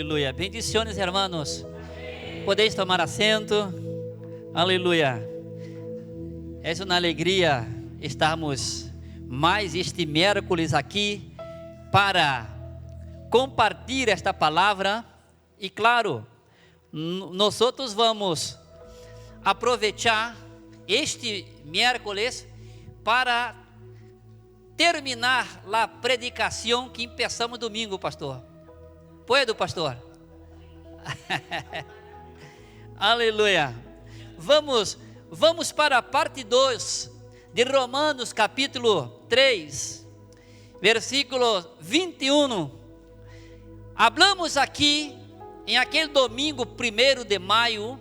Aleluya. Bendiciones, hermanos. Podéis tomar assento. Aleluya. É uma alegria estarmos mais este miércoles aqui para compartilhar esta palavra. E claro, nós vamos aproveitar este miércoles para terminar a predicação que começamos domingo, pastor. Puedo, pastor? Aleluia. Vamos para a parte 2 de Romanos capítulo 3, versículo 21. Hablamos aqui, em aquele domingo 1 de maio,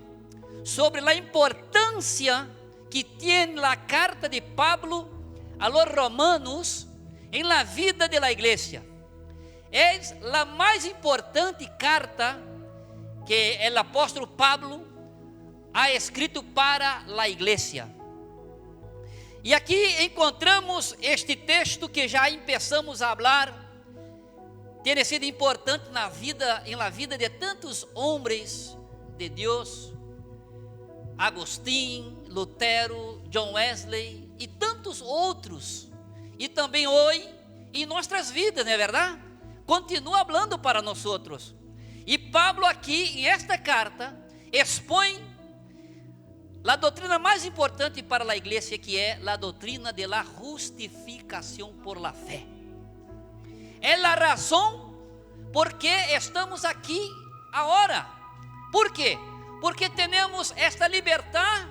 sobre a importância que tem a carta de Pablo a los romanos em la vida de la iglesia. É a mais importante carta que o apóstolo Pablo ha escrito para a igreja. E aqui encontramos este texto que já começamos a falar, tem sido importante na vida de tantos homens de Deus, Agostinho, Lutero, John Wesley e tantos outros, e também hoje em nossas vidas, não é verdade? Continua falando para nós outros. E Pablo aqui, em esta carta, expõe a doutrina mais importante para a igreja, que é a doutrina de la justificação por la fé. É a razão por que estamos aqui agora. Por quê? Porque temos esta liberdade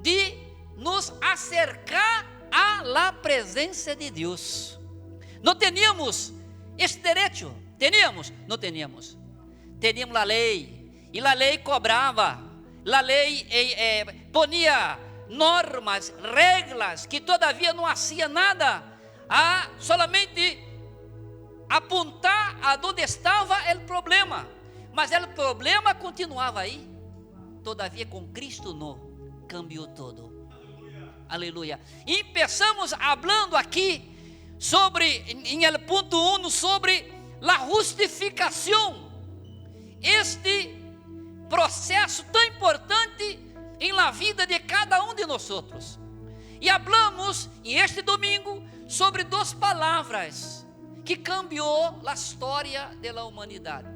de nos acercar à la presença de Deus. Não teníamos este direito? Teníamos? Não teníamos. Teníamos a lei, e a lei cobrava, a lei ponia normas, regras, que todavia não hacía nada, a solamente apontar a onde estava o problema, mas o problema continuava aí. Todavia com Cristo não, cambiou todo. Aleluia. E começamos falando aqui sobre, em el ponto 1, sobre a justificação, este processo tão importante em la vida de cada um de nós outros. E falamos em este domingo sobre duas palavras que cambiou a história da humanidade.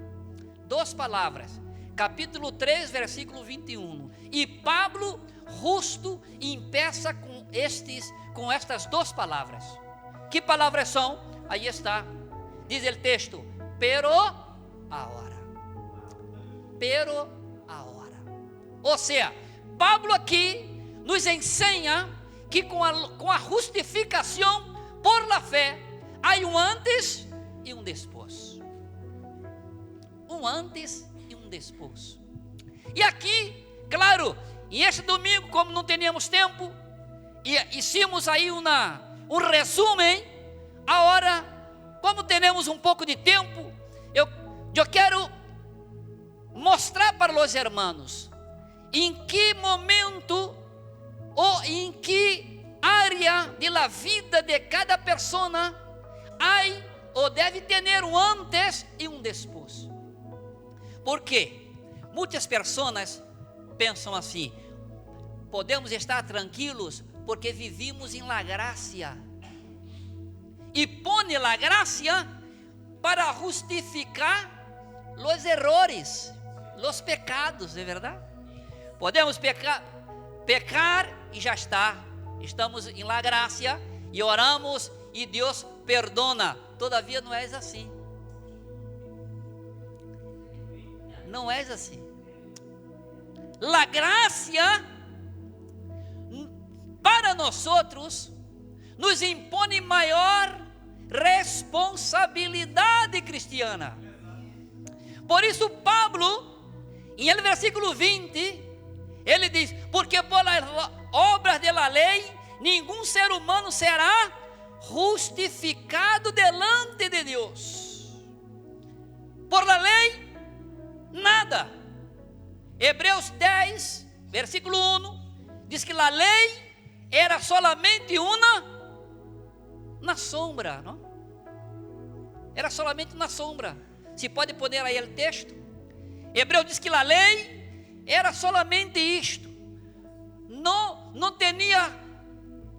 Duas palavras, capítulo 3, versículo 21. E Pablo justo empeça com estas duas palavras. Que palavras são? Aí está, diz o texto: pero ahora. Pero ahora. Ou seja, Pablo aqui nos ensina que com a justificação por la fé, há um antes e um depois. Um antes e um depois. E aqui, claro, em este domingo, como não teníamos tempo, hicimos aí um resumo. Agora, como temos um pouco de tempo, eu quero mostrar para os irmãos em que momento ou em que área da vida de cada pessoa há ou deve ter um antes e um depois. Por quê? Muitas pessoas pensam assim: podemos estar tranquilos porque vivimos em la gracia, e põe la gracia para justificar os errores, os pecados, é verdade? Podemos pecar e já está, estamos em la gracia e oramos e Deus perdona. Todavia não é assim. Não é assim. La gracia para nós outros nos impõe maior responsabilidade cristiana. Por isso Pablo, em el versículo 20, ele diz: porque por las obras de la lei nenhum ser humano será justificado delante de Deus. Por la lei, nada. Hebreus 10, versículo 1, diz que a lei era solamente na sombra, não? Era solamente na sombra. Se pode pôr aí o texto, Hebreu diz que a lei era solamente isto. Não tinha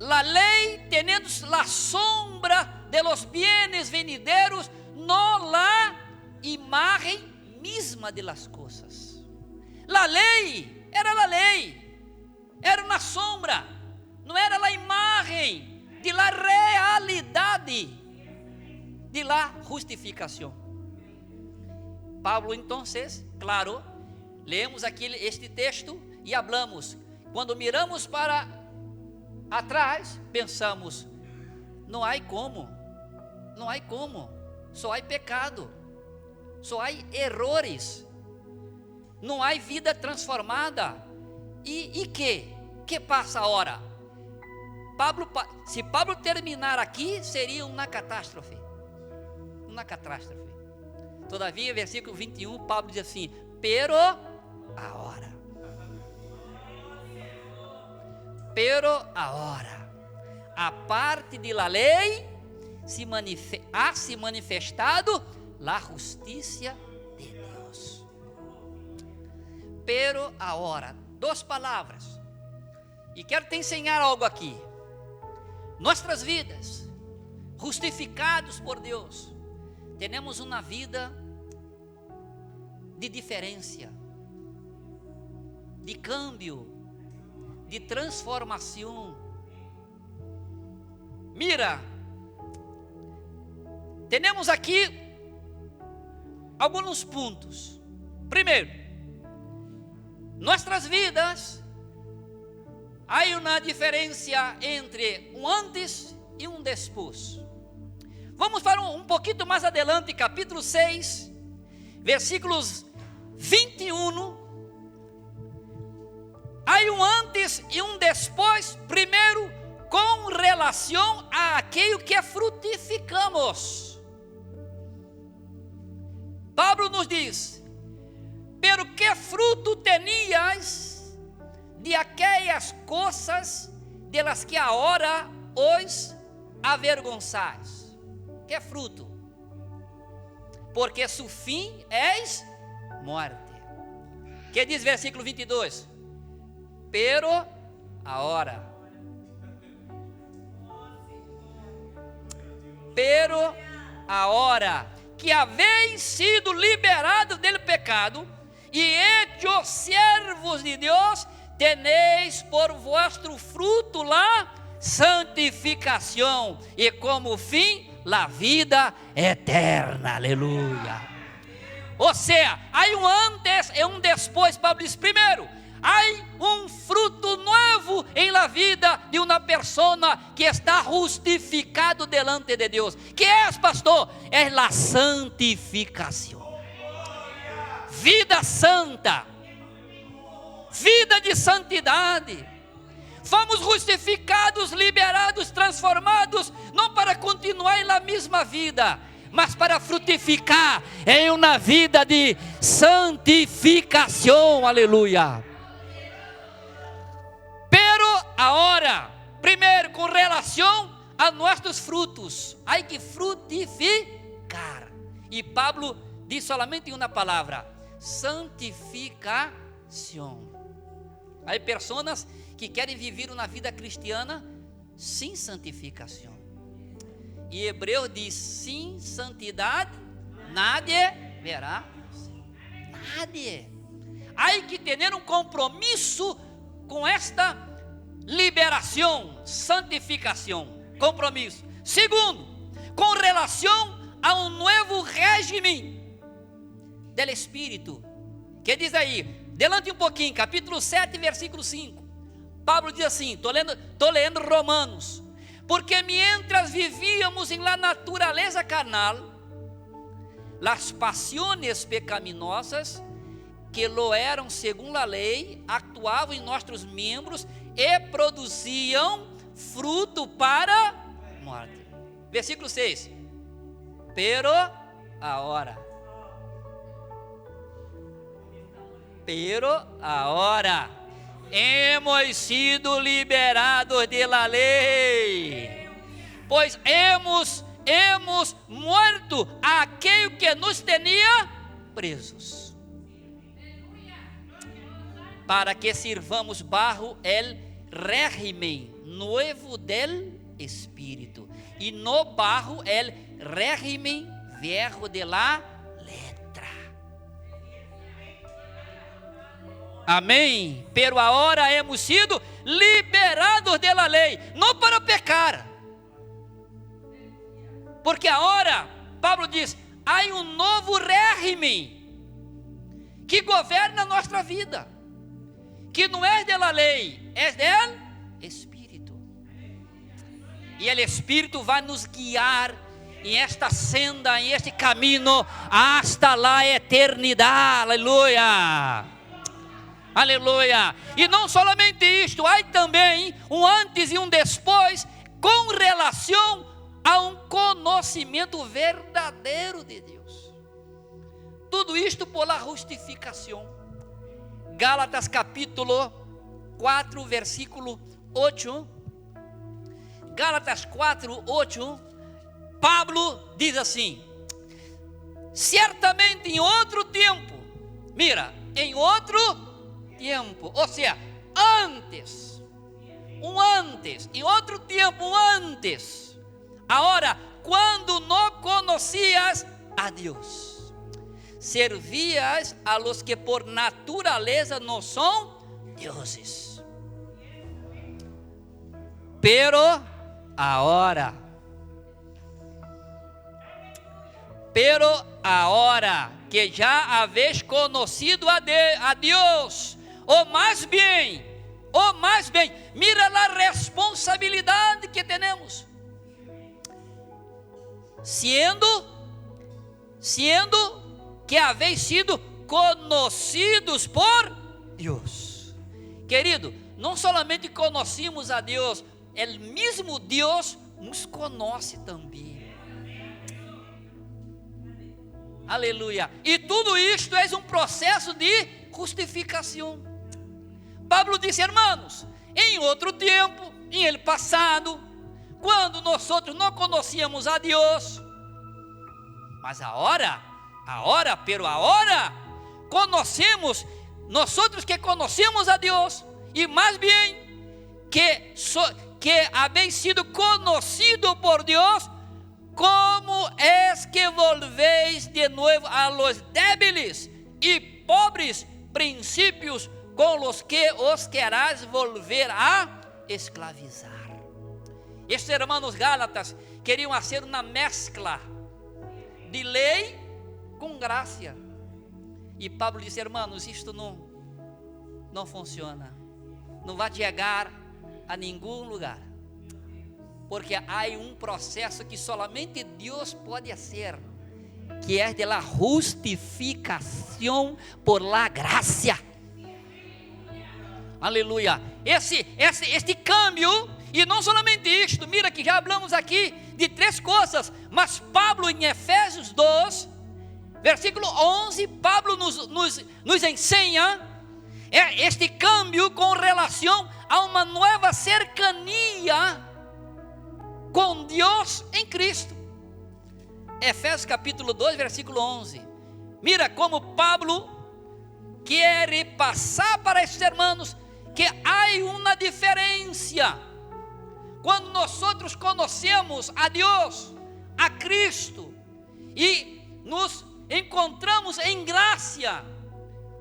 a lei teniendo la sombra de los bienes venideros, no la imagen misma de las cosas. La lei era a lei, era uma sombra, não era a imagem de la realidade de la justificação. Pablo, então, claro, leemos aqui este texto e hablamos. Quando miramos para atrás, pensamos: não há como, só há pecado, só há errores, não há vida transformada. E que passa agora? Se Pablo terminar aqui, seria uma catástrofe. Todavia, versículo 21, Pablo diz assim: pero agora, a parte de la lei ha se manifestado la justicia de Deus. Pero agora, 2 palavras, e quero te ensinar algo aqui. Nossas vidas, justificados por Deus, temos uma vida de diferença, de câmbio, de transformação. Mira, temos aqui alguns pontos. Primeiro, nossas vidas, há uma diferença entre um antes e um depois. Vamos para um pouquinho mais adelante, capítulo 6, versículos 21. Há um antes e um depois. Primeiro, com relação a aquilo que frutificamos. Pablo nos diz: pero que fruto tenias de aquelas coisas de las que agora os avergonçais? Que fruto? Porque su fim és morte. Que diz versículo 22? Pero agora, que haveis sido liberados do pecado e hechos servos de Deus, teneis por vosso fruto la santificação e como fim la vida eterna. Aleluia. Ou seja, há um antes e um depois. Pablo diz: primeiro, há um fruto novo em la vida de uma persona que está justificado delante de Deus. Que é, pastor? É la santificação. Vida santa, vida de santidade. Fomos justificados, liberados, transformados, não para continuar na mesma vida, mas para frutificar em uma vida de santificação. Aleluia. Pero agora, primeiro, com relação a nossos frutos, há que frutificar. E Pablo diz somente uma palavra: santificação. Há pessoas que querem viver uma vida cristiana sem santificação. E Hebreu diz: sem santidade, nadie verá. Nadie. Há que ter um compromisso com esta liberação, santificação. Compromisso. Segundo, com relação a um novo regime do Espírito. Que diz aí, delante um pouquinho, capítulo 7, versículo 5. Pablo diz assim, estou lendo Romanos: porque mientras vivíamos em la naturaleza carnal, las pasiones pecaminosas que lo eram segundo a lei, actuavam em nossos membros e produziam fruto para morte. Versículo 6. Pero agora, hemos sido liberados de la lei, pois hemos morto aquele que nos tinha presos. para que sirvamos bajo el régimen nuevo del Espíritu, y no bajo el régimen viejo de la letra. Amém. Pero agora hemos sido liberados de la ley, não para pecar, porque agora, Pablo diz, há novo régimen que governa nossa vida, que não é de la lei, é del Espírito. E o Espírito vai nos guiar em esta senda, em este caminho, hasta la eternidade. Aleluia. Aleluia. E não somente isto, há também um antes e um depois com relação a um conhecimento verdadeiro de Deus. Tudo isto por la justificação. Gálatas capítulo 4, versículo 8. Gálatas 4, 8. Pablo diz assim: certamente em outro tempo, mira, em outro tempo, ou seja, antes, em outro tempo, antes, agora, quando não conhecias a Deus, servias a los que por naturaleza não são deuses, pero ahora que já habéis conhecido a Deus, ou mais bem, mira a responsabilidade que temos, sendo que habéis sido conhecidos por Deus. Querido, não somente conhecemos a Deus, o mesmo Deus nos conhece também. Aleluia. E tudo isto é um processo de justificação. Pablo disse, irmãos, em outro tempo, em el passado, quando nós não conhecíamos a Deus, mas agora, conhecemos, nós que conhecemos a Deus, e mais bem, que habéis sido conhecido por Deus, como es que volvéis de novo a los débiles e pobres princípios com los que os queráis volver a esclavizar. Estes hermanos Gálatas queriam fazer uma mescla de lei com graça. E Pablo disse, irmãos, isto não funciona, não vai chegar a nenhum lugar, porque há um processo que somente Deus pode fazer, que é de la justificação por la graça. Aleluia. Este câmbio, e não somente isto, mira que já falamos aqui de 3 coisas, mas Pablo em Efésios 2, versículo 11, Pablo nos ensina este câmbio com relação a uma nova cercania com Deus em Cristo. Efésios capítulo 2, versículo 11. Mira como Pablo quer passar para estes irmãos que há uma diferença quando nós conhecemos a Deus, a Cristo, e nos encontramos em graça.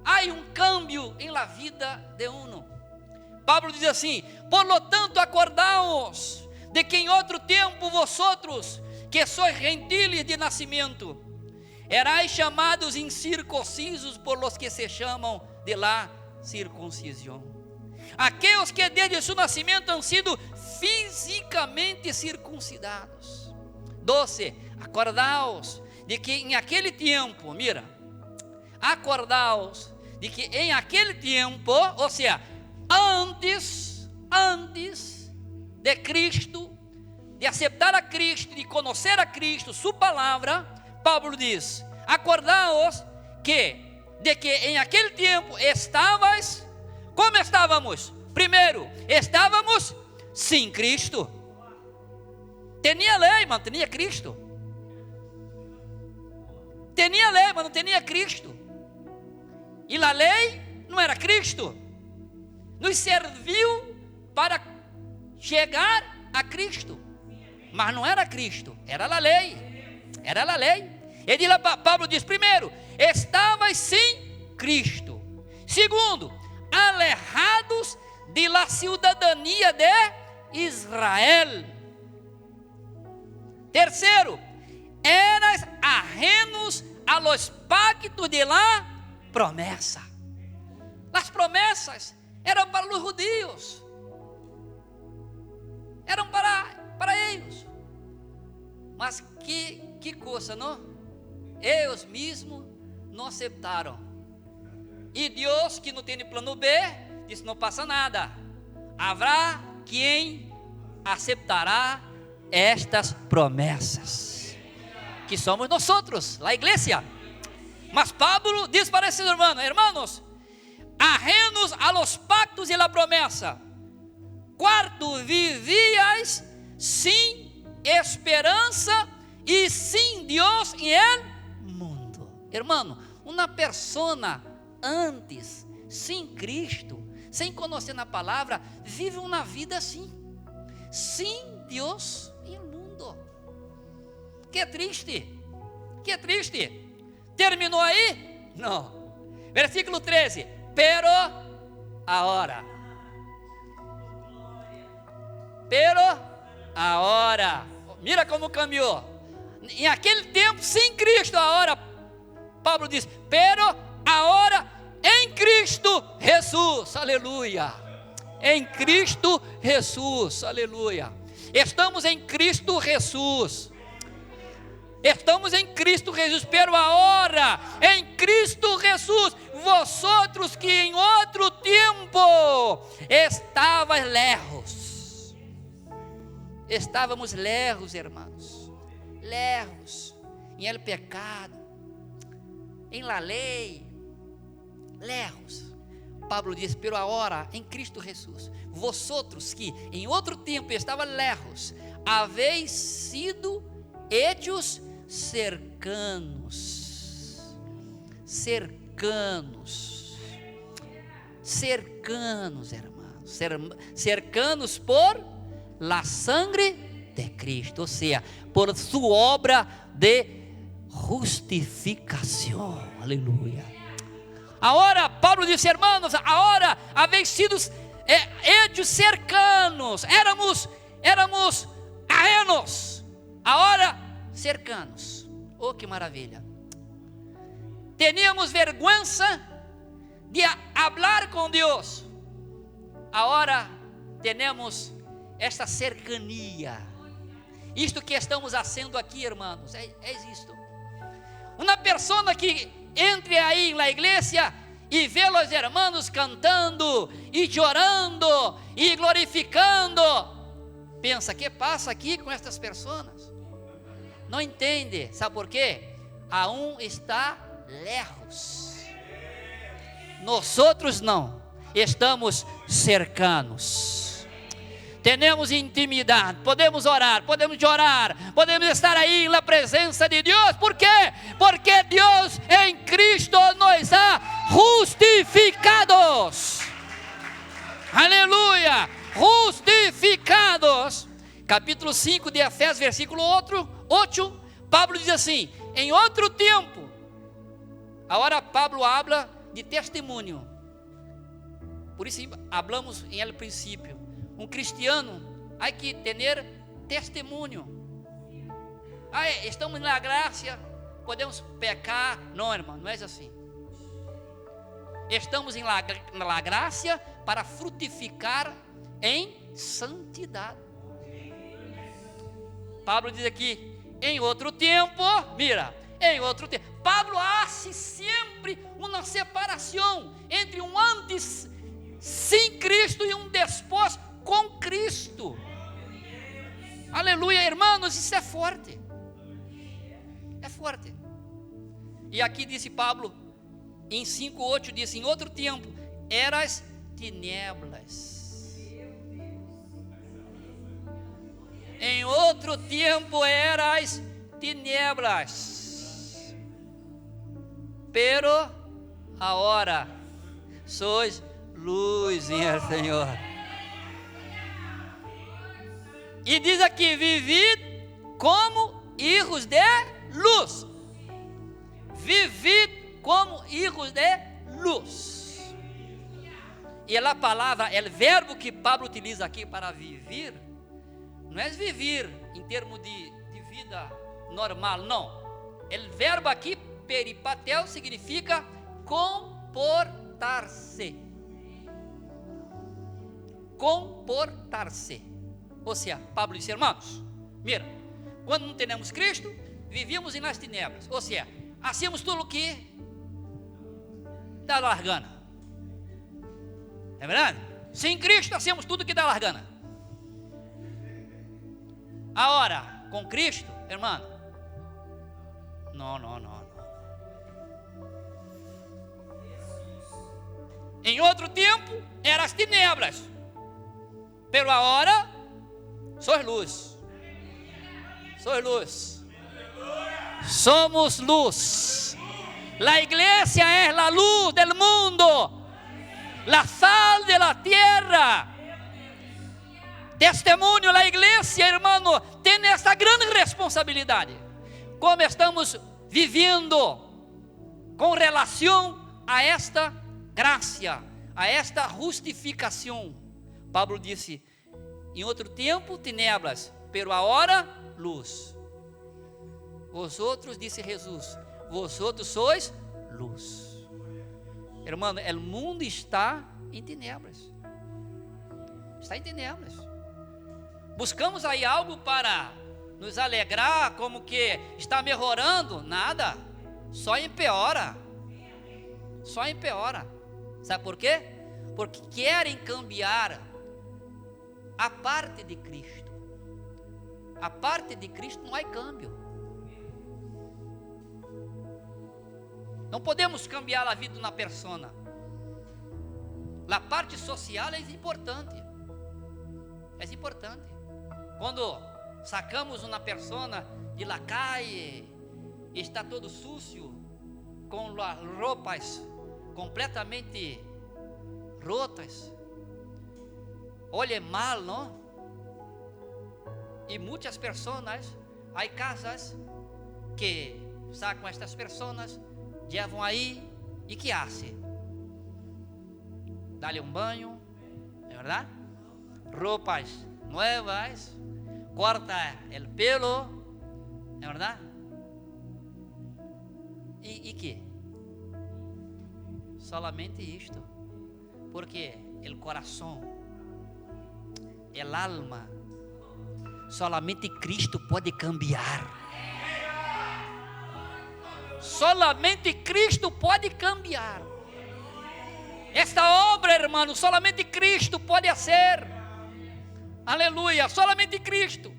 Há um cambio em la vida de uno. Pablo diz assim: por lo tanto, acordaos de que em outro tempo vosotros, que sois gentiles de nascimento, erais chamados incircuncisos por los que se chamam de la circuncisão, aqueles que desde seu nascimento han sido fisicamente circuncidados. 12. Acordaos de que em aquele tempo, mira, acordaos de que em aquele tempo, ou seja, antes de Cristo, de aceitar a Cristo, de conhecer a Cristo, sua palavra, Pablo diz: acordaos de que em aquele tempo estavas, como estávamos? Primeiro, estávamos sem Cristo. Tinha lei, mas não tinha Cristo. Tinha lei, mas não tinha Cristo. E a lei não era Cristo. nos serviu para chegar a Cristo. Mas não era Cristo, era a lei. Era a lei. Pablo diz: primeiro, estavais sem Cristo. Segundo, alejados de la cidadania de Israel. Terceiro, eras ajenos a los pactos de la promesa. As promessas eram para os judeus, eram para eles. Mas que coisa, não? Eles mesmos não aceitaram. E Deus, que não tem plano B, disse: não passa nada, haverá quem aceitará estas promessas, que somos nós outros, a igreja. Mas Pablo diz para esses hermanos, ajenos a los pactos e la promessa. Quarto, vivíais sem esperança e sem Deus em el mundo. Hermano, uma persona antes, sem Cristo, sem conhecer a palavra, vive uma vida assim, sem Deus em el mundo. Que triste, que triste. Terminou aí? Não. Versículo 13. Pero ahora, mira como caminhou. Em aquele tempo, sem Cristo, agora, Pablo diz: pero agora, em Cristo Jesus, aleluia. Em Cristo Jesus, aleluia. Estamos em Cristo Jesus. Estamos em Cristo Jesus, pero agora, em Cristo Jesus, vosotros que em outro tempo estavais lejos. Estávamos lejos, hermanos, lejos, em el pecado, em la lei, lejos. Pablo diz: pero agora, em Cristo Jesus, vosotros que em outro tempo estavam lejos, haveis sido hechos cercanos, hermanos, cercanos por la sangre de Cristo, ou seja, por sua obra de justificação, aleluia. Agora, Paulo disse: hermanos, agora habéis sido hechos cercanos, éramos ajenos, agora cercanos. Oh, que maravilha! Teníamos vergüenza de hablar com Deus, agora temos esta cercania. Isto que estamos fazendo aqui, irmãos, é isto. Uma pessoa que entre aí na igreja e vê os irmãos cantando e chorando e glorificando, pensa: que passa aqui com estas pessoas? Não entende, sabe por quê? A um está lejos, nós outros não, estamos cercanos, temos intimidade, podemos orar, podemos chorar, podemos estar aí na presença de Deus. Por quê? Porque Deus em Cristo nos ha justificados, aleluia, justificados. Capítulo 5 de Efésios, versículo 8, Pablo diz assim: em outro tempo, agora Pablo habla de testemunho, por isso hablamos em el princípio, um cristiano há que ter testemunho. Estamos na graça, podemos pecar? Não, irmão, não é assim. Estamos na graça para frutificar em santidade. Pablo diz aqui: em outro tempo, mira, em outro tempo. Pablo hace sempre uma separação entre um antes sem Cristo e um depois com Cristo. Aleluia, irmãos, isso é forte. É forte. E aqui disse Pablo, em 5:8, disse: em outro tempo, eras tinieblas. Em outro tempo eras tinieblas, pero agora sois luz em el Senhor. E diz aqui: vivid como hijos de luz. Vivid como hijos de luz. E a palavra, o verbo que Pablo utiliza aqui para viver, não é viver em termos de vida normal, não. O verbo aqui, peripatel, significa comportar-se. Comportar-se. Ou seja, Pablo disse: irmãos, mira, quando não temos Cristo, vivíamos nas tinieblas. Ou seja, hacíamos tudo o que dá largana. É verdade? Sem Cristo, hacíamos tudo o que dá largana. Agora, com Cristo, irmão, não. Em outro tempo, eram as tinieblas, pero agora, sois luz. Sois luz. Somos luz. La iglesia es la luz del mundo, la sal de la tierra. Testemunho, la iglesia, hermano, tem essa grande responsabilidade. Como estamos vivendo com relação a esta graça, a esta justificação. Pablo disse: em outro tempo, tinieblas, pero agora, luz. Vosotros, disse Jesus, vosotros sois luz. Hermano, o mundo está em tinieblas. Está em tinieblas. Buscamos aí algo para nos alegrar, como que está melhorando. Nada, só empeora. Só empeora. Sabe por quê? Porque querem cambiar a parte de Cristo. A parte de Cristo não há câmbio. Não podemos cambiar a vida de uma persona. A parte social é importante. É importante. Quando sacamos uma persona de la calle, está todo sucio, com as roupas completamente rotas, olha mal, não? E muitas pessoas, há casas que sacam estas pessoas, levam aí e que fazem? Dá-lhe um banho, é verdade? Roupas novas, corta o pelo, é verdade? E que? Solamente isto, porque o coração, o alma, solamente Cristo pode cambiar. Solamente Cristo pode cambiar. Esta obra, hermano, solamente Cristo pode fazer. Aleluia, solamente Cristo.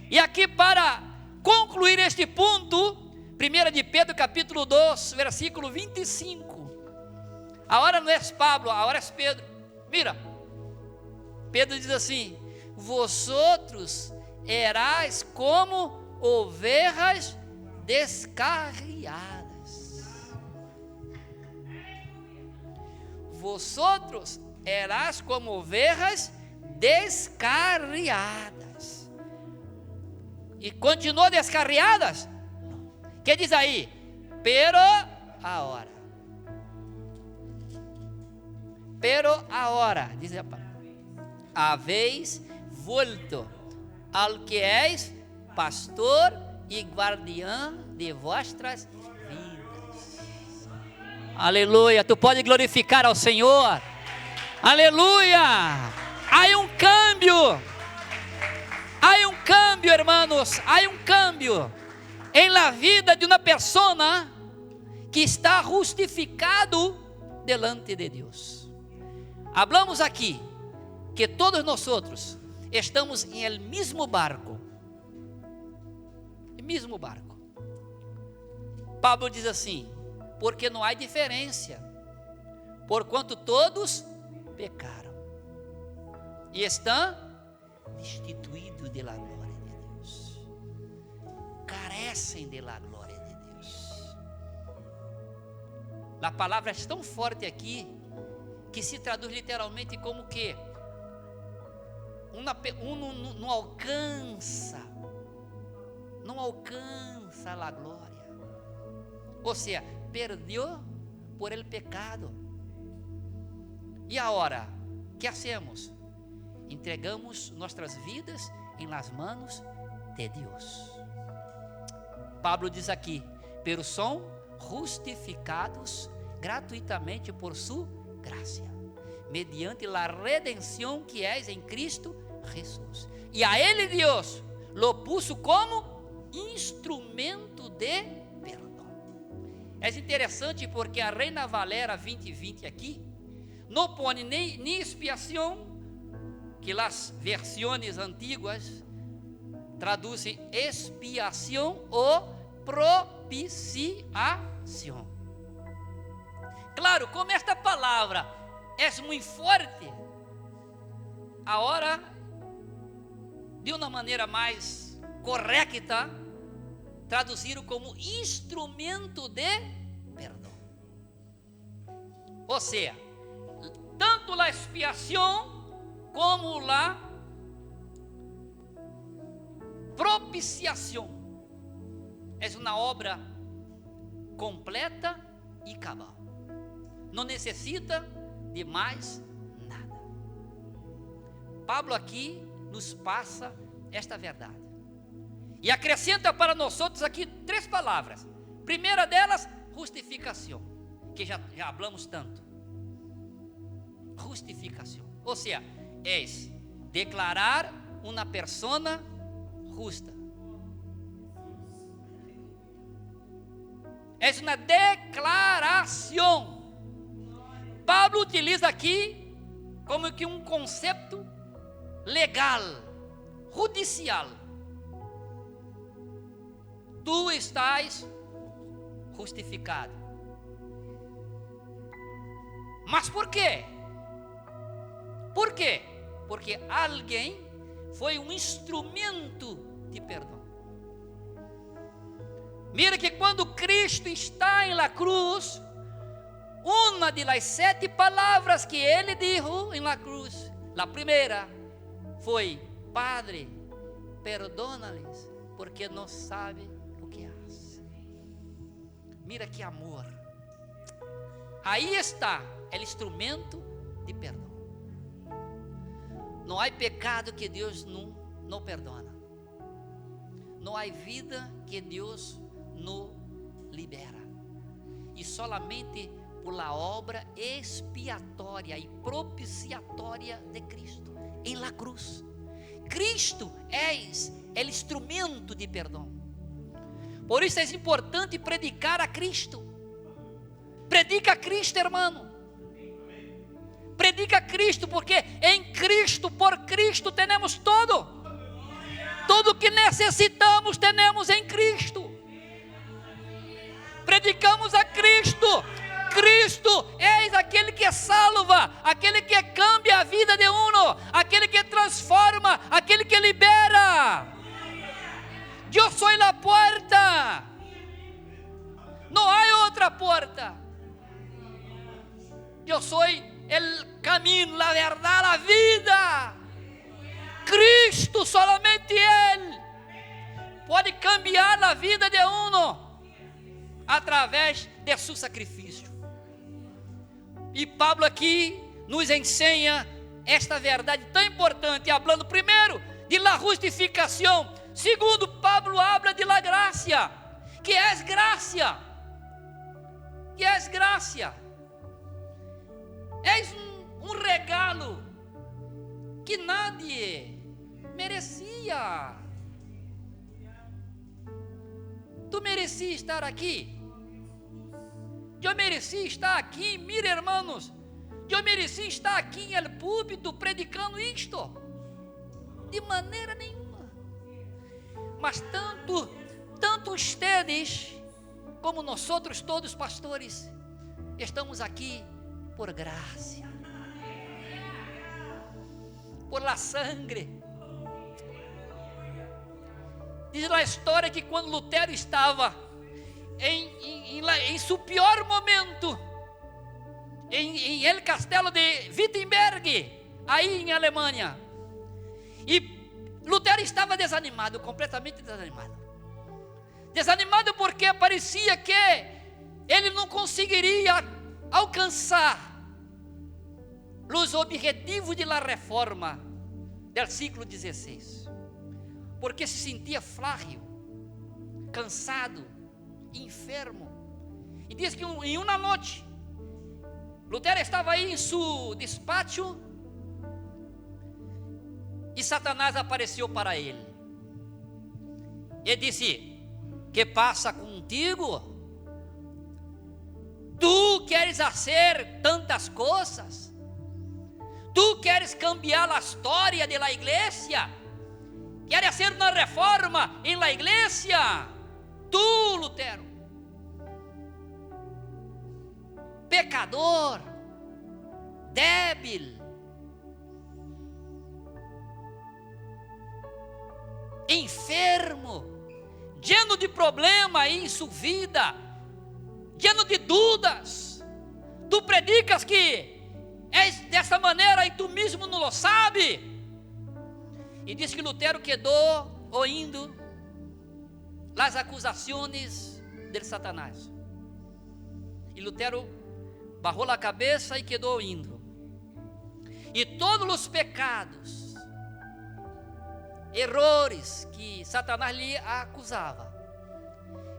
E aqui, para concluir este ponto, 1 de Pedro capítulo 2, versículo 25. Agora não é Pablo, agora é Pedro. Mira, Pedro diz assim: vosotros erais como ovelhas descarriadas. Vosotros erais como ovelhas descarriadas. E continuou descarriadas? Que diz aí? Pero ahora, diz a palavra, habéis vuelto al que és pastor e guardião de vossas vidas. Aleluia, tu pode glorificar ao Senhor. Aleluia. Há um cambio, hermanos, há um cambio em la vida de uma persona que está justificado delante de Deus. Hablamos aqui que todos nós estamos em el mesmo barco. Mesmo barco. Pablo diz assim: porque não há diferença, porquanto todos pecaram e estão destituídos da glória de Deus, carecem da glória de Deus. A palavra é tão forte aqui que se traduz literalmente como que não alcança a glória. Ou seja, perdeu por el pecado. E agora, o que hacemos? Entregamos nossas vidas em las manos de Deus. Pablo diz aqui: pero são justificados gratuitamente por su gracia, mediante la redenção que es em Cristo Jesus. E a ele Deus lo puso como instrumento de perdão. É interessante porque a Reina Valera 2020 aqui não põe nem expiação, que as versões antigas traduzem expiação ou propiciação. Claro, como esta palavra é muito forte, agora, de uma maneira mais correta, traduziram como instrumento de perdão. Ou seja, tanto a expiação como a propiciação é uma obra completa e cabal. Não necessita de mais nada. Pablo aqui nos passa esta verdade e acrescenta para nós outros aqui 3 palavras. Primeira delas, justificação, que já falamos tanto. Justificação, ou seja, é declarar uma persona justa. É uma declaração. Pablo utiliza aqui como que um conceito legal, judicial. Tu estás justificado. Mas por quê? Por quê? Porque alguém foi um instrumento de perdão. Mira que quando Cristo está em la cruz, uma de las 7 palavras que ele dijo em la cruz, a primeira foi: Padre, perdónales, porque não sabe o que faz. Mira que amor. Aí está o instrumento de perdão. Não há pecado que Deus não perdona. Não há vida que Deus não libera. E solamente por la obra expiatória e propiciatória de Cristo em la cruz. Cristo é o instrumento de perdão. Por isso é importante predicar a Cristo. Predica a Cristo, irmão. Predica a Cristo, porque em Cristo, por Cristo, temos todo. Tudo que necessitamos temos em Cristo. Predicamos a Cristo. Cristo é aquele que salva, aquele que cambia a vida de uno, aquele que transforma, aquele que libera. Eu sou a porta. Não há outra porta. Eu sou o caminho, a verdade, a vida. Cristo, solamente Ele pode cambiar a vida de uno através de seu sacrifício. E Pablo aqui nos ensina esta verdade tão importante, falando primeiro de la justificação, segundo Pablo habla de la gracia, que é graça, é um regalo que nadie merecia. Tu merecia estar aqui? Eu merecia estar aqui, mira, irmãos, eu merecia estar aqui em el púlpito predicando isto, de maneira nenhuma. Mas tanto ustedes como nós outros, todos pastores, estamos aqui por graça, por la sangre. Diz a história que quando Lutero estava em seu pior momento, em El Castelo de Wittenberg, aí em Alemanha. E Lutero estava desanimado, completamente desanimado. Desanimado porque parecia que ele não conseguiria alcançar os objetivos da reforma do século XVI, porque se sentia frágil, cansado, enfermo. E diz que em uma noite, Lutero estava aí em seu despacho e Satanás apareceu para ele e disse: que passa contigo? Tu queres fazer tantas coisas? Tu queres cambiar a história da igreja? Queres fazer uma reforma em la igreja? Tu, Lutero, pecador, débil, enfermo, lleno de problema em sua vida, lleno de dúvidas. Tu predicas que és dessa maneira e tu mesmo não lo sabe. E diz que Lutero quedou ouvindo as acusações de Satanás. E Lutero barrou a cabeça e quedou ouvindo. E todos os pecados, errores que Satanás lhe acusava,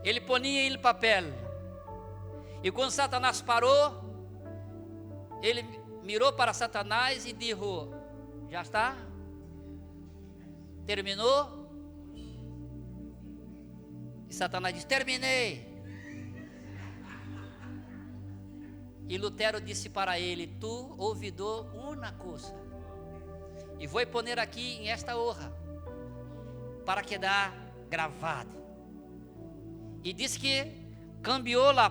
ele ponia em papel. E quando Satanás parou, ele mirou para Satanás e disse: já está? Terminou? E Satanás disse: terminei. E Lutero disse para ele: tu ouvidou uma coisa, e vou poner aqui em esta hoja, para quedar gravado. E disse que cambiou a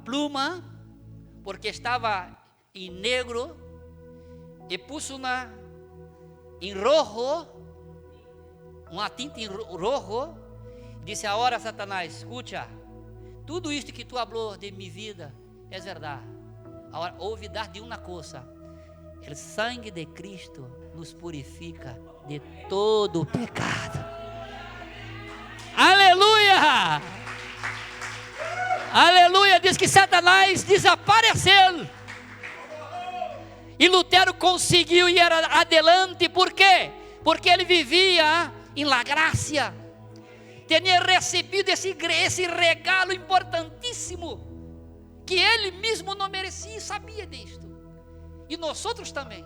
pluma, porque estava em negro, e pôs em rojo, uma tinta em rojo. Disse: agora, Satanás, escucha, tudo isto que tu falou de minha vida é verdade. Agora, ouvidar de uma coisa: o sangue de Cristo nos purifica de todo pecado. Aleluia! Aleluia! Diz que Satanás desapareceu. E Lutero conseguiu ir adelante. Por quê? Porque ele vivia em la graça. Tinha recebido esse regalo importantíssimo, que ele mesmo não merecia e sabia disto. E nós outros também.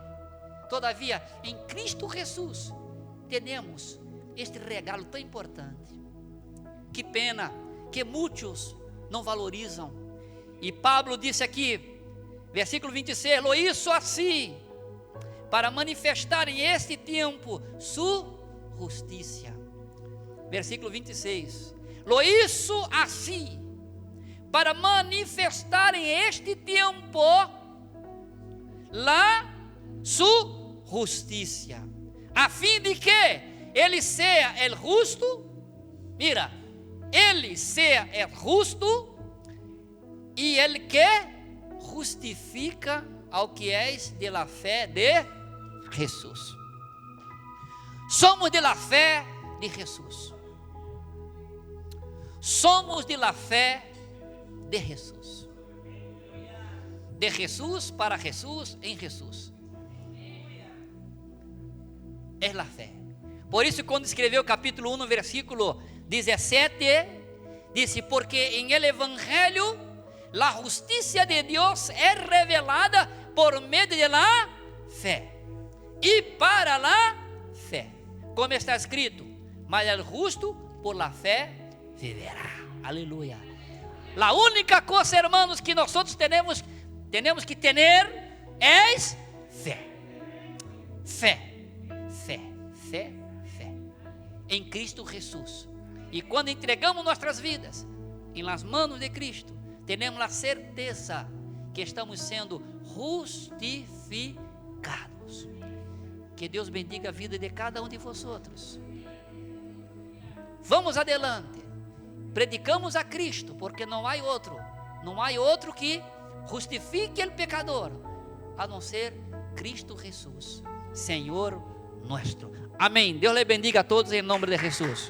Todavia, em Cristo Jesus, temos este regalo tão importante. Que pena que muitos não valorizam. E Pablo disse aqui, versículo 26, lo hizo assim, para manifestar em este tempo sua justiça. Versículo 26, lo hizo assim, para manifestar em este tempo sua justiça, a fim de que ele seja el justo, mira, ele seja el justo e ele que justifica ao que és de la fé de Jesus. Somos de la fé de Jesus. Somos de la fé de Jesus. De Jesus para Jesus em Jesus. É a fé. Por isso, quando escreveu o capítulo 1, versículo 17, disse: porque em el Evangelho la justiça de Deus é revelada por meio de la fé e para la fé, como está escrito: mas el justo por la fé viverá. Aleluia. A única coisa, hermanos, que nós temos que ter é fé. Fé, fé, fé, fé em Cristo Jesus. E quando entregamos nossas vidas em las manos de Cristo, temos a certeza que estamos sendo justificados. Que Deus bendiga a vida de cada um de vosotros. Vamos adelante. Predicamos a Cristo, porque não há outro que justifique el pecador, a não ser Cristo Jesús, Senhor nuestro. Amém. Deus les bendiga a todos em nome de Jesus.